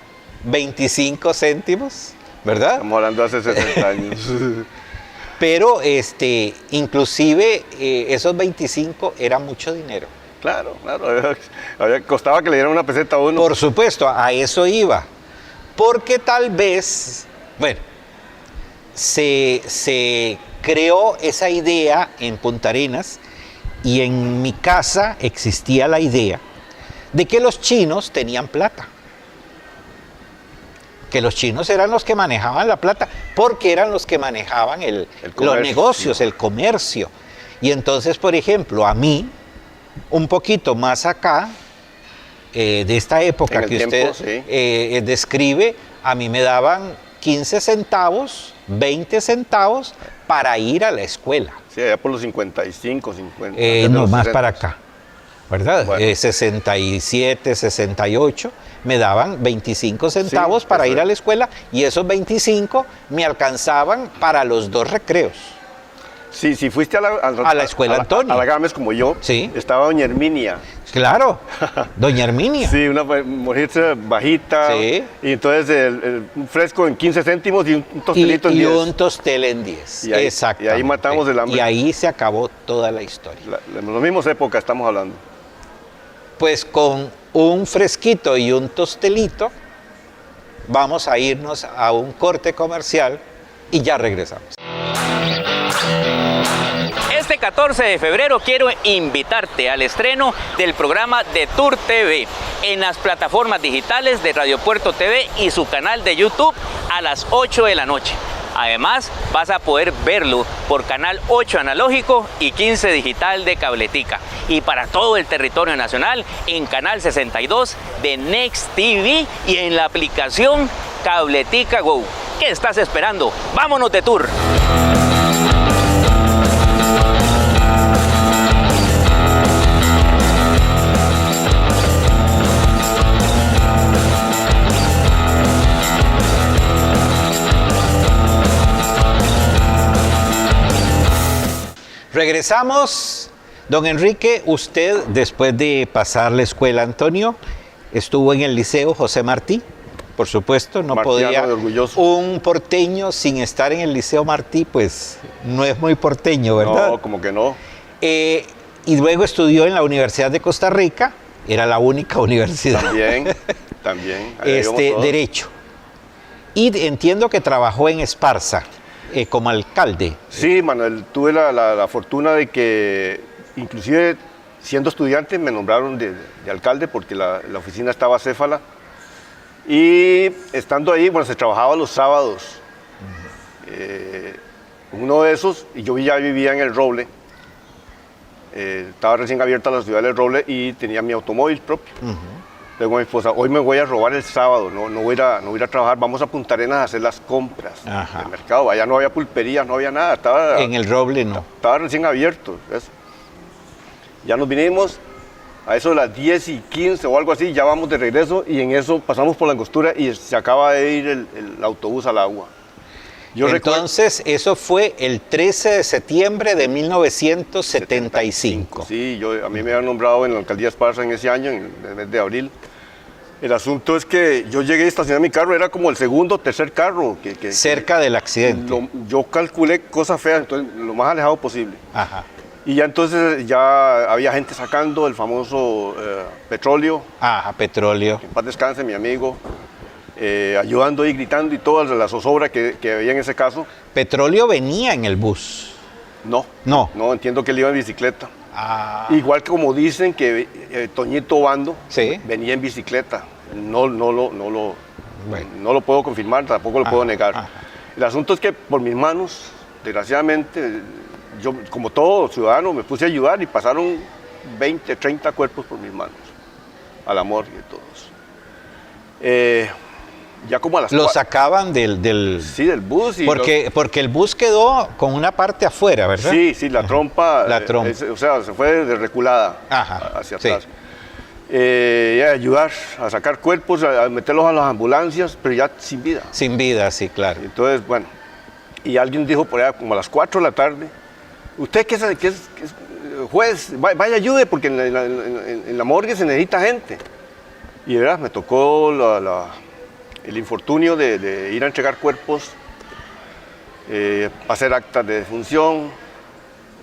25 céntimos, ¿verdad? Estamos hablando de hace 60 años. Pero inclusive esos 25 era mucho dinero. Claro, costaba que le dieran una peseta a uno. Por supuesto, a eso iba. Porque tal vez, bueno, se creó esa idea en Punta Arenas y en mi casa existía la idea de que los chinos tenían plata. Que los chinos eran los que manejaban la plata, porque eran los que manejaban los negocios, el comercio. Y entonces, por ejemplo, a mí, un poquito más acá, de esta época que usted describe, a mí me daban 15 centavos, 20 centavos para ir a la escuela. Sí, allá por los 55, 50. No, más para acá, ¿verdad? Bueno. 67, 68, me daban 25 centavos para ir a la escuela y esos 25 me alcanzaban para los 2 recreos. Sí, si fuiste a la escuela Antonio. A la Gámez como yo, sí. Estaba doña Herminia. Claro, doña Herminia. Sí, una mujer bajita. Sí. Y entonces un fresco en 15 céntimos y un tostelito en 10. Y un tostel en 10, exacto. Y ahí matamos el hambre. Y ahí se acabó toda la historia. En las mismas épocas estamos hablando. Pues con un fresquito y un tostelito, vamos a irnos a un corte comercial y ya regresamos. Este 14 de febrero quiero invitarte al estreno del programa de Tour TV en las plataformas digitales de Radio Puerto TV y su canal de YouTube a las 8 de la noche. Además, vas a poder verlo por Canal 8 analógico y 15 digital de Cabletica. Y para todo el territorio nacional en Canal 62 de Next TV y en la aplicación Cabletica Go. ¿Qué estás esperando? ¡Vámonos de tour! Regresamos. Don Enrique, usted, después de pasar la escuela Antonio, estuvo en el Liceo José Martí, por supuesto, no podía un porteño sin estar en el Liceo Martí, pues no es muy porteño, ¿verdad? No, como que no. Y luego estudió en la Universidad de Costa Rica, era la única universidad. También. Derecho. Y entiendo que trabajó en Esparza. Como alcalde. Sí, Manuel, tuve la fortuna de que, inclusive siendo estudiante, me nombraron de alcalde porque la oficina estaba acéfala. Y estando ahí, se trabajaba los sábados. Uno de esos, y yo ya vivía en El Roble, estaba recién abierta la ciudad del Roble y tenía mi automóvil propio. Luego mi esposa, hoy me voy a robar el sábado, no voy a ir a trabajar, vamos a Punta Arenas a hacer las compras del mercado. Allá no había pulperías, no había nada. En El Roble no. Estaba recién abierto. ¿Ves? Ya nos vinimos, a eso de las 10:15 o algo así, ya vamos de regreso y en eso pasamos por la Angostura y se acaba de ir el autobús al agua. Entonces, eso fue el 13 de septiembre de 1975. Sí, a mí me habían nombrado en la alcaldía Esparza en ese año, en el mes de abril. El asunto es que yo llegué a estacionar mi carro, era como el segundo o tercer carro. Cerca del accidente. Yo calculé cosas feas, entonces lo más alejado posible. Ajá. Y ya entonces ya había gente sacando el famoso petróleo. Ajá, petróleo. Que en paz descanse, mi amigo. Ayudando y gritando y toda la zozobra que había en ese caso. ¿Petróleo venía en el bus? No, entiendo que él iba en bicicleta. Igual que como dicen que Toñito Bando venía en bicicleta. No lo puedo confirmar, tampoco lo puedo negar. El asunto es que por mis manos, desgraciadamente, yo como todo ciudadano me puse a ayudar y pasaron 20, 30 cuerpos por mis manos, a la morgue de todos. Ya como a las Lo sacaban del bus. Porque el bus quedó con una parte afuera, ¿verdad? Sí, la trompa. La trompa. Se fue de reculada hacia atrás. ayudar a sacar cuerpos, a meterlos a las ambulancias, pero ya sin vida. Sin vida, sí, claro. Entonces, bueno, y alguien dijo por allá como a las 4 de la tarde, usted que es juez, vaya ayude porque en la morgue se necesita gente. Y de verdad, me tocó el infortunio de ir a entregar cuerpos, hacer actas de defunción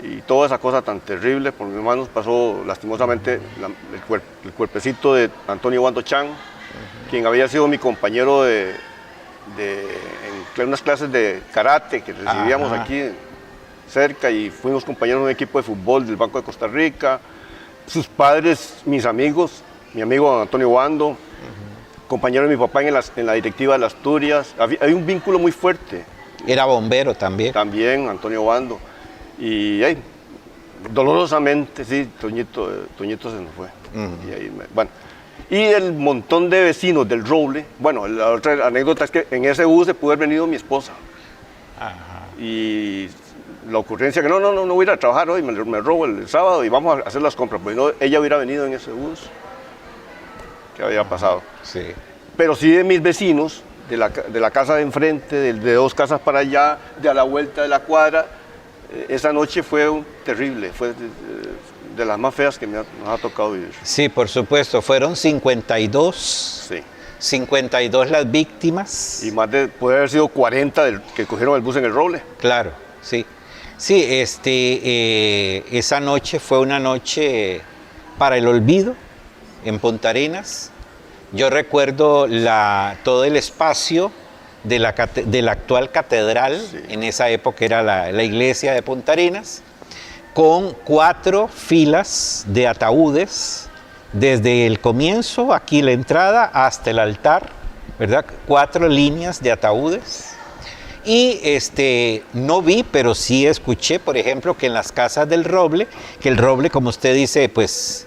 y toda esa cosa tan terrible. Por mis manos pasó lastimosamente el cuerpecito de Antonio Wando Chan, quien había sido mi compañero en unas clases de karate que recibíamos aquí cerca, y fuimos compañeros de un equipo de fútbol del Banco de Costa Rica. Sus padres, mis amigos, mi amigo Antonio Wando, compañero de mi papá en la directiva de las Asturias. Hay un vínculo muy fuerte. Era bombero también. También Antonio Wando. Y dolorosamente, sí, Toñito se nos fue. Y el montón de vecinos del Roble. Bueno, la otra anécdota es que en ese bus se pudo haber venido mi esposa. Ajá. Y la ocurrencia que no voy a ir a trabajar hoy, me robo el sábado y vamos a hacer las compras. Pues no, ella hubiera venido en ese bus. ¿Qué había pasado? Sí. Pero sí de mis vecinos, de la casa de enfrente, de 2 casas para allá, de a la vuelta de la cuadra. Esa noche fue terrible, fue de las más feas que nos ha tocado vivir. Sí, por supuesto, fueron 52. Sí. 52 las víctimas. Y más puede haber sido 40 que cogieron el bus en el Roble. Claro, sí. Sí, esa noche fue una noche para el olvido en Punta Arenas. Yo recuerdo todo el espacio de la actual catedral, sí. En esa época era la iglesia de Punta Arenas, con 4 filas de ataúdes, desde el comienzo, aquí la entrada, hasta el altar, ¿verdad? 4 líneas de ataúdes. Y no vi, pero sí escuché, por ejemplo, que en las casas del Roble, que el Roble, como usted dice, pues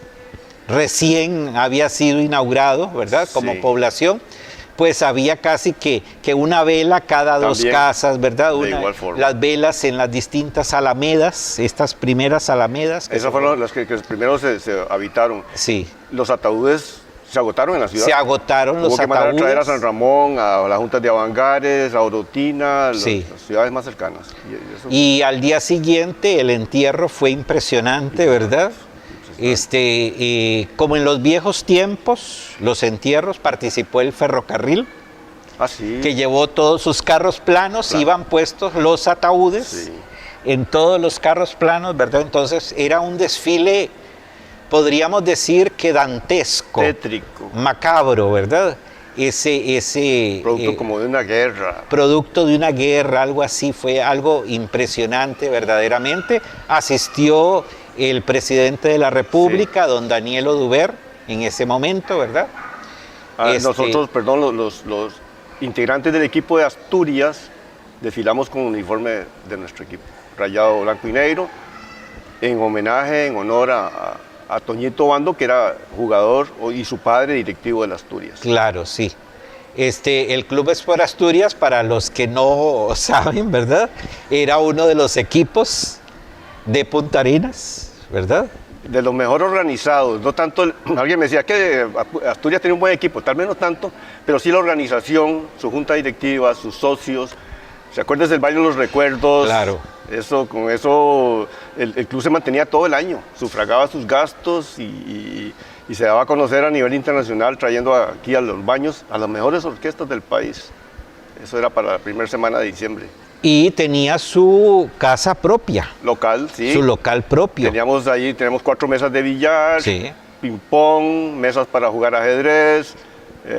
recién había sido inaugurado, ¿verdad? Como sí. Población, pues había casi que una vela cada también, 2 casas, ¿verdad? De igual forma. Las velas en las distintas alamedas, estas primeras alamedas. Esas fueron las que primero se habitaron. Sí. Los ataúdes se agotaron en la ciudad. Se agotaron los ataúdes. Hubo que mandar a traer a San Ramón, a las juntas de Avangares, a Orotina, sí. Las ciudades más cercanas. Y al día siguiente el entierro fue impresionante, ¿verdad? Como en los viejos tiempos, los entierros, participó el ferrocarril, sí. Que llevó todos sus carros planos, claro. Iban puestos los ataúdes, sí. En todos los carros planos, ¿verdad? Entonces era un desfile, podríamos decir que dantesco, tétrico, macabro, ¿verdad? Ese producto como de una guerra. Producto de una guerra, algo así, fue algo impresionante verdaderamente. Asistió el presidente de la República, sí. Don Daniel Oduber, en ese momento, ¿verdad? Nosotros, perdón, los integrantes del equipo de Asturias desfilamos con un uniforme de nuestro equipo, rayado blanco y negro, en homenaje, en honor a Toñito Wando, que era jugador y su padre directivo de las Asturias. Claro, sí. El Club Sport Asturias, para los que no saben, ¿verdad? Era uno de los equipos de Punta Arenas, ¿verdad? De los mejor organizados, no tanto, alguien me decía que Asturias tenía un buen equipo, tal vez no tanto, pero sí la organización, su junta directiva, sus socios. ¿Se acuerdan del baile de los recuerdos? Claro. Con eso el club se mantenía todo el año, sufragaba sus gastos y se daba a conocer a nivel internacional, trayendo aquí a los baños a las mejores orquestas del país. Eso era para la primera semana de diciembre. Y tenía su casa propia. Local, sí. Su local propio. Tenemos 4 mesas de billar, sí. Ping-pong, mesas para jugar ajedrez,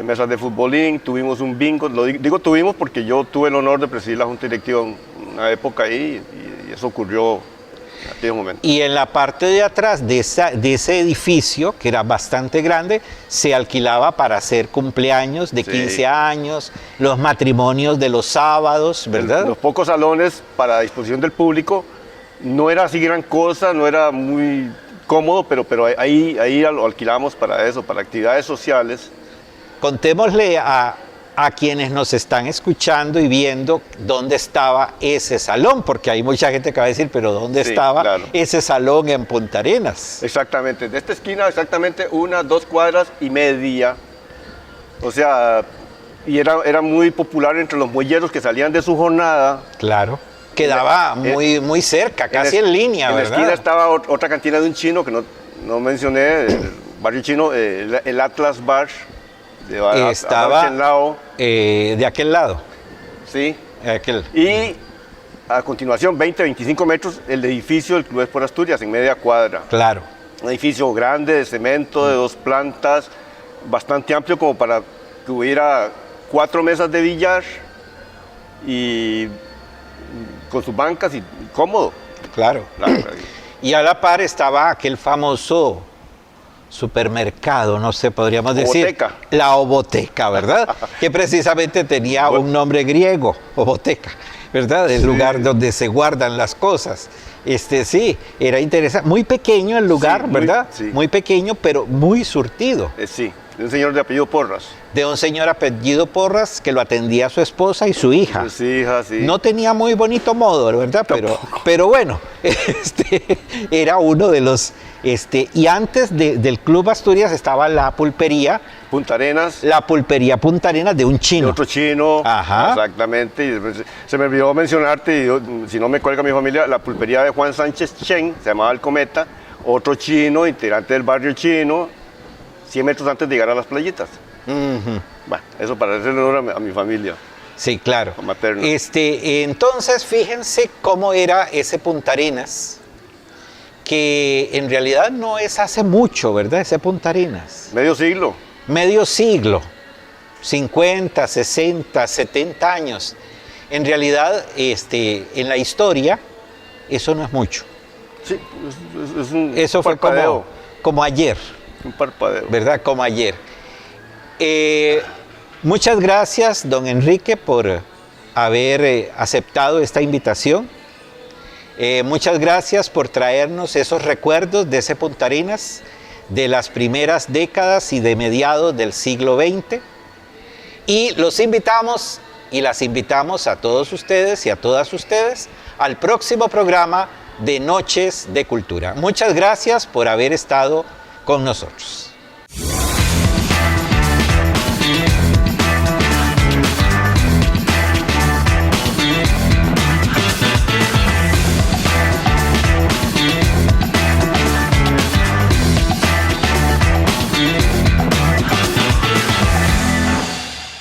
mesas de futbolín, tuvimos un bingo. Digo tuvimos porque yo tuve el honor de presidir la junta directiva en una época ahí y eso ocurrió en aquel momento. Y en la parte de atrás de ese edificio, que era bastante grande, se alquilaba para hacer cumpleaños de 15 años, los matrimonios de los sábados, ¿verdad? Los pocos salones para disposición del público, no era así gran cosa, no era muy cómodo, pero ahí lo alquilamos para eso, para actividades sociales. Contémosle a a quienes nos están escuchando y viendo dónde estaba ese salón, porque hay mucha gente que va a decir, pero ¿dónde Sí, estaba claro. ese salón en Punta Arenas? Exactamente, de esta esquina exactamente 2 cuadras y media. O sea, y era muy popular entre los muelleros que salían de su jornada. Claro. Quedaba muy cerca, casi en línea, en ¿verdad? la esquina estaba otra cantina de un chino que no mencioné, el barrio chino, el Atlas Bar. Estaba Chenlao, de aquel lado. sí. Aquel. Y a continuación, 20-25 metros, el edificio del Club Sport Asturias, en media cuadra. Claro. Un edificio grande, de cemento, de 2 plantas, bastante amplio como para que hubiera 4 mesas de billar y con sus bancas y cómodo. Claro. Y a la par estaba aquel famoso supermercado, no sé, podríamos decir. Oboteca. La Oboteca, ¿verdad? Que precisamente tenía un nombre griego, Oboteca, ¿verdad? El lugar donde se guardan las cosas. Sí, era interesante. Muy pequeño el lugar, Sí, ¿verdad? sí. Muy pequeño, pero muy surtido. Sí, de un señor de apellido Porras. De un señor apellido Porras que lo atendía su esposa y su hija. Sus hijas, sí. No tenía muy bonito modo, ¿verdad? Pero bueno, era uno de los... y antes del Club Asturias estaba la pulpería Punta Arenas. Punta Arenas de un De chino. otro chino, Ajá. exactamente. Y después se me olvidó mencionarte, y si no me cuelga mi familia, la pulpería de Juan Sánchez Chen, se llamaba El Cometa, otro chino, integrante del barrio chino, 100 metros antes de llegar a las playitas. Ujú. Bueno, eso para hacerle honor a mi familia. Sí, claro. Materno. Entonces, fíjense cómo era ese Punta Arenas, que en realidad no es hace mucho, ¿verdad? Ese Punta Arenas. Medio siglo. Medio siglo, 50, 60, 70 años. En realidad, en la historia, eso no es mucho. Sí, es un Eso fue parpadeo. como ayer, Un parpadeo. ¿verdad? Como ayer. Muchas gracias, don Enrique, por haber aceptado esta invitación. Muchas gracias por traernos esos recuerdos de ese Punta Arenas de las primeras décadas y de mediados del siglo XX. Y los invitamos y las invitamos a todos ustedes y a todas ustedes al próximo programa de Noches de Cultura. Muchas gracias por haber estado con nosotros.